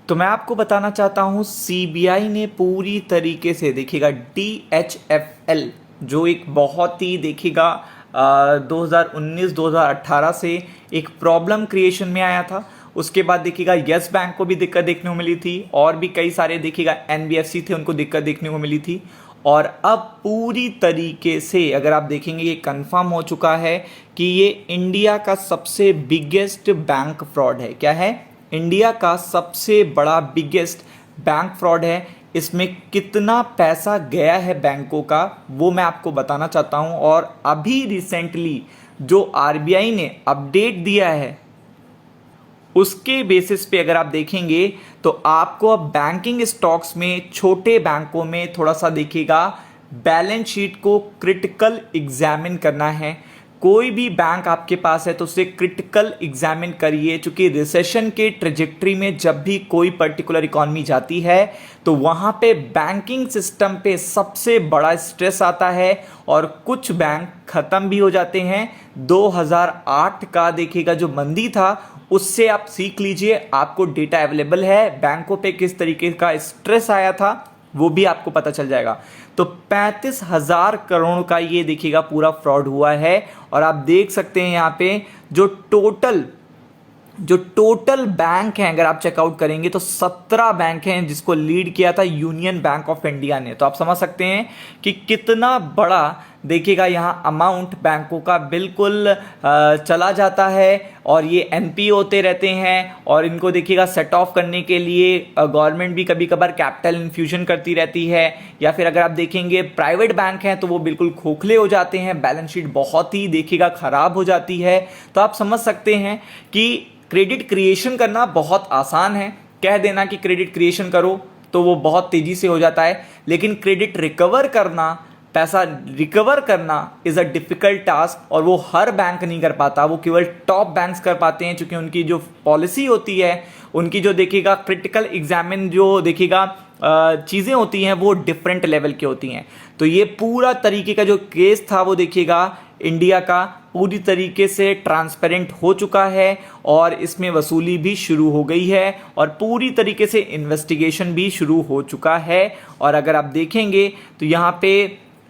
तो मैं आपको बताना चाहता हूँ सीबीआई ने पूरी तरीके से देखिएगा DHFL जो एक बहुत ही देखिएगा 2019-2018 से एक प्रॉब्लम क्रिएशन में आया था। उसके बाद देखिएगा यस बैंक को भी दिक्कत देखने को मिली थी और भी कई सारे देखिएगा NBFC थे उनको दिक्कत देखने को मिली थी। और अब पूरी तरीके से अगर आप देखेंगे ये कंफर्म हो चुका है कि ये इंडिया का सबसे बिगेस्ट बैंक फ्रॉड है। क्या है? इंडिया का सबसे बड़ा बिगेस्ट बैंक फ्रॉड है। इसमें कितना पैसा गया है बैंकों का वो मैं आपको बताना चाहता हूं। और अभी रिसेंटली जो आरबीआई ने अपडेट दिया है उसके बेसिस पे अगर आप देखेंगे तो आपको अब बैंकिंग स्टॉक्स में छोटे बैंकों में थोड़ा सा देखिएगा बैलेंस शीट को क्रिटिकल एग्जामिन करना है। कोई भी बैंक आपके पास है तो उसे क्रिटिकल एग्जामिन करिए, क्योंकि रिसेशन के ट्रेजेक्ट्री में जब भी कोई पर्टिकुलर इकॉनमी जाती है तो वहाँ पे बैंकिंग सिस्टम पे सबसे बड़ा स्ट्रेस आता है और कुछ बैंक ख़त्म भी हो जाते हैं। 2008 का देखिएगा जो मंदी था उससे आप सीख लीजिए, आपको डेटा अवेलेबल है बैंकों पे किस तरीके का स्ट्रेस आया था वो भी आपको पता चल जाएगा। तो 35,000 करोड़ का ये देखिएगा पूरा फ्रॉड हुआ है। और आप देख सकते हैं यहाँ पे जो टोटल बैंक हैं अगर आप चेकआउट करेंगे तो 17 बैंक हैं जिसको लीड किया था यूनियन बैंक ऑफ इंडिया ने। तो आप समझ सकते हैं कि कितना बड़ा देखिएगा यहाँ अमाउंट बैंकों का बिल्कुल चला जाता है और ये एनपीओ होते रहते हैं। और इनको देखिएगा सेट ऑफ करने के लिए गवर्नमेंट भी कभी कभार कैपिटल इन्फ्यूजन करती रहती है, या फिर अगर आप देखेंगे प्राइवेट बैंक हैं तो वो बिल्कुल खोखले हो जाते हैं, बैलेंस शीट बहुत ही देखिएगा खराब हो जाती है। तो आप समझ सकते हैं कि क्रेडिट क्रिएशन करना बहुत आसान है, कह देना कि क्रेडिट क्रिएशन करो तो वो बहुत तेजी से हो जाता है, लेकिन क्रेडिट रिकवर करना, पैसा रिकवर करना इज़ अ डिफ़िकल्ट टास्क और वो हर बैंक नहीं कर पाता, वो केवल टॉप बैंक्स कर पाते हैं, क्योंकि उनकी जो पॉलिसी होती है, उनकी जो देखिएगा क्रिटिकल एग्जामिन जो देखिएगा चीज़ें होती हैं वो डिफरेंट लेवल की होती हैं। तो ये पूरा तरीके का जो केस था वो देखिएगा इंडिया का पूरी तरीके से ट्रांसपेरेंट हो चुका है और इसमें वसूली भी शुरू हो गई है और पूरी तरीके से इन्वेस्टिगेशन भी शुरू हो चुका है। और अगर आप देखेंगे तो यहाँ पे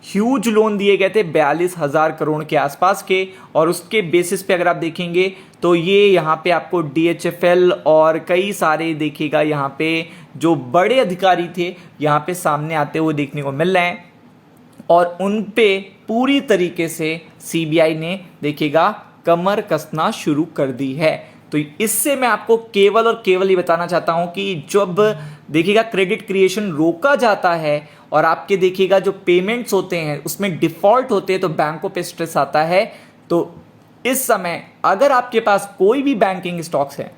ह्यूज लोन दिए गए थे 42,000 करोड़ के आसपास के, और उसके बेसिस पे अगर आप देखेंगे तो ये यहाँ पे आपको DHFL और कई सारे देखिएगा यहाँ पे जो बड़े अधिकारी थे यहाँ पे सामने आते हुए देखने को मिल रहे हैं और उन पे पूरी तरीके से सीबीआई ने देखिएगा कमर कसना शुरू कर दी है। तो इससे मैं आपको केवल और केवल ये बताना चाहता हूं कि जब देखिएगा क्रेडिट क्रिएशन रोका जाता है और आपके देखिएगा जो पेमेंट्स होते हैं उसमें डिफॉल्ट होते हैं तो बैंकों पे स्ट्रेस आता है। तो इस समय अगर आपके पास कोई भी बैंकिंग स्टॉक्स हैं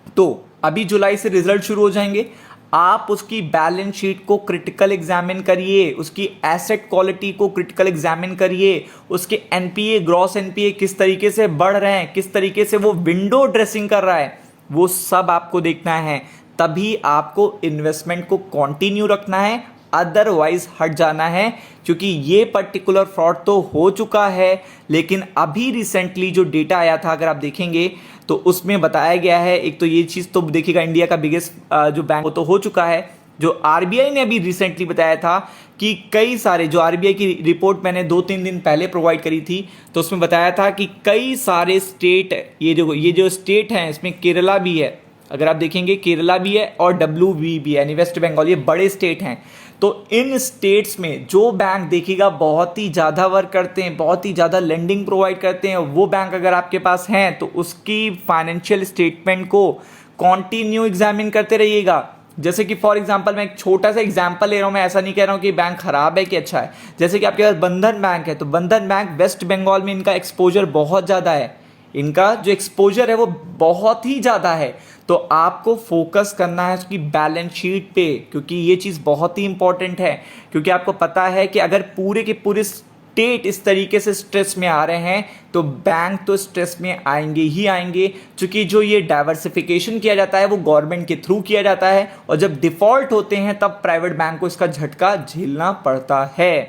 तो अभी जुलाई से रिजल्ट शुरू हो जाएंगे, आप उसकी बैलेंस शीट को क्रिटिकल एग्जामिन करिए, उसकी एसेट क्वालिटी को क्रिटिकल एग्जामिन करिए, उसके एनपीए ग्रॉस एनपीए किस तरीके से बढ़ रहे हैं, किस तरीके से वो विंडो ड्रेसिंग कर रहा है, वो सब आपको देखना है। तभी आपको इन्वेस्टमेंट को कंटिन्यू रखना है, अदरवाइज हट जाना है, क्योंकि ये पर्टिकुलर फ्रॉड तो हो चुका है। लेकिन अभी रिसेंटली जो डेटा आया था अगर आप देखेंगे तो उसमें बताया गया है, एक तो ये चीज़ तो देखिएगा इंडिया का बिगेस्ट जो बैंक तो हो चुका है, जो आरबीआई ने अभी रिसेंटली बताया था कि कई सारे, जो आरबीआई की रिपोर्ट मैंने 2-3 दिन पहले प्रोवाइड करी थी तो उसमें बताया था कि कई सारे स्टेट, ये जो स्टेट हैं इसमें केरला भी है, अगर आप देखेंगे केरला भी है और WB भी है यानी वेस्ट बंगाल, ये बड़े स्टेट हैं। तो इन स्टेट्स में जो बैंक देखिएगा बहुत ही ज़्यादा वर्क करते हैं, बहुत ही ज़्यादा लेंडिंग प्रोवाइड करते हैं, वो बैंक अगर आपके पास हैं तो उसकी फाइनेंशियल स्टेटमेंट को कॉन्टिन्यू एग्जामिन करते रहिएगा। जैसे कि फॉर एग्जांपल मैं एक छोटा सा एग्जांपल ले रहा हूँ, मैं ऐसा नहीं कह रहा हूँ कि बैंक खराब है कि अच्छा है। जैसे कि आपके पास बंधन बैंक है तो बंधन बैंक वेस्ट बंगाल में इनका एक्सपोजर बहुत ज़्यादा है, इनका जो एक्सपोजर है वो बहुत ही ज़्यादा है। तो आपको फोकस करना है उसकी बैलेंस शीट पे, क्योंकि ये चीज़ बहुत ही इंपॉर्टेंट है। क्योंकि आपको पता है कि अगर पूरे के पूरे स्टेट इस तरीके से स्ट्रेस में आ रहे हैं तो बैंक तो स्ट्रेस में आएंगे ही आएंगे, क्योंकि जो ये डाइवर्सिफिकेशन किया जाता है वो गवर्नमेंट के थ्रू किया जाता है और जब डिफॉल्ट होते हैं तब प्राइवेट बैंक को इसका झटका झेलना पड़ता है।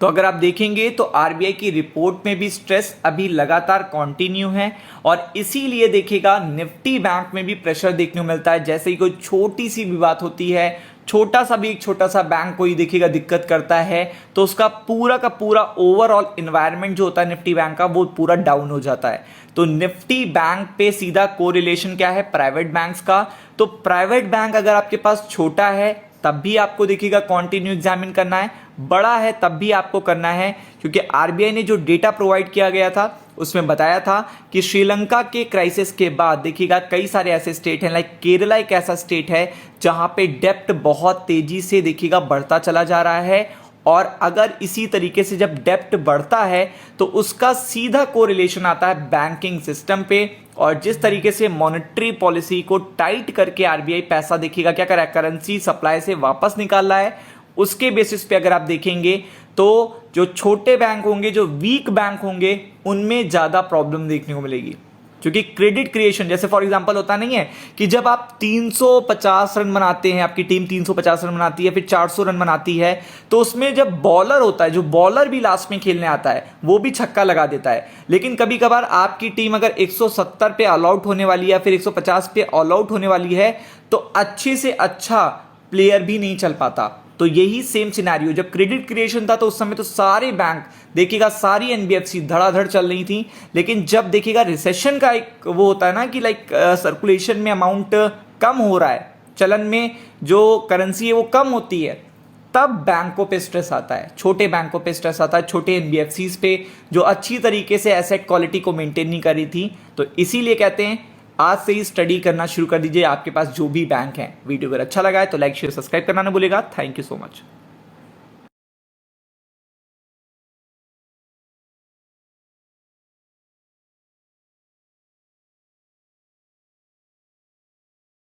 तो अगर आप देखेंगे तो आरबीआई की रिपोर्ट में भी स्ट्रेस अभी लगातार कंटिन्यू है और इसीलिए देखिएगा निफ्टी बैंक में भी प्रेशर देखने को मिलता है। जैसे ही कोई छोटी सी भी बात होती है, छोटा सा भी एक छोटा सा बैंक कोई देखिएगा दिक्कत करता है तो उसका पूरा का पूरा ओवरऑल इन्वायरमेंट जो होता है निफ्टी बैंक का वो पूरा डाउन हो जाता है। तो निफ्टी बैंक पे सीधा कोरिलेशन क्या है, प्राइवेट बैंक्स का। तो प्राइवेट बैंक अगर आपके पास छोटा है तब भी आपको देखिएगा कंटिन्यू एग्जामिन करना है, बड़ा है तब भी आपको करना है, क्योंकि आरबीआई ने जो डेटा प्रोवाइड किया गया था उसमें बताया था कि श्रीलंका के क्राइसिस के बाद देखिएगा कई सारे ऐसे स्टेट हैं, लाइक केरला एक ऐसा स्टेट है जहां पे डेप्ट बहुत तेजी से देखिएगा बढ़ता चला जा रहा है। और अगर इसी तरीके से जब डेप्ट बढ़ता है तो उसका सीधा कोरिलेशन आता है बैंकिंग सिस्टम पे। और जिस तरीके से मॉनेटरी पॉलिसी को टाइट करके आरबीआई पैसा देखिएगा क्या कर रहा है, करेंसी सप्लाई से वापस निकाल रहा है, उसके बेसिस पे अगर आप देखेंगे तो जो छोटे बैंक होंगे, जो वीक बैंक होंगे, उनमें ज्यादा प्रॉब्लम देखने को मिलेगी। क्योंकि क्रेडिट क्रिएशन जैसे फॉर एग्जांपल होता नहीं है कि जब आप 350 रन बनाते हैं, आपकी टीम 350 रन बनाती है, फिर 400 रन बनाती है, तो उसमें जब बॉलर होता है, जो बॉलर भी लास्ट में खेलने आता है वो भी छक्का लगा देता है। लेकिन कभी कभार आपकी टीम अगर 170 पे ऑल आउट होने वाली है या फिर 150 पे ऑल आउट होने वाली है तो अच्छे से अच्छा प्लेयर भी नहीं चल पाता। तो यही सेम सिनेरियो जब क्रेडिट क्रिएशन था तो उस समय तो सारे बैंक देखिएगा, सारी एनबीएफसी धड़ाधड़ चल रही थी। लेकिन जब देखिएगा रिसेशन का एक वो होता है ना कि लाइक सर्कुलेशन में अमाउंट कम हो रहा है, चलन में जो करेंसी है वो कम होती है, तब बैंकों पे स्ट्रेस आता है, छोटे बैंकों पे स्ट्रेस आता है, छोटे एनबीएफसीज पे जो अच्छी तरीके से एसेट क्वालिटी को मेंटेन नहीं कर रही थी। तो इसीलिए कहते हैं आज से ही स्टडी करना शुरू कर दीजिए आपके पास जो भी बैंक है। वीडियो अगर अच्छा लगा है तो लाइक शेयर सब्सक्राइब करना ना भूलेगा। Thank you so much.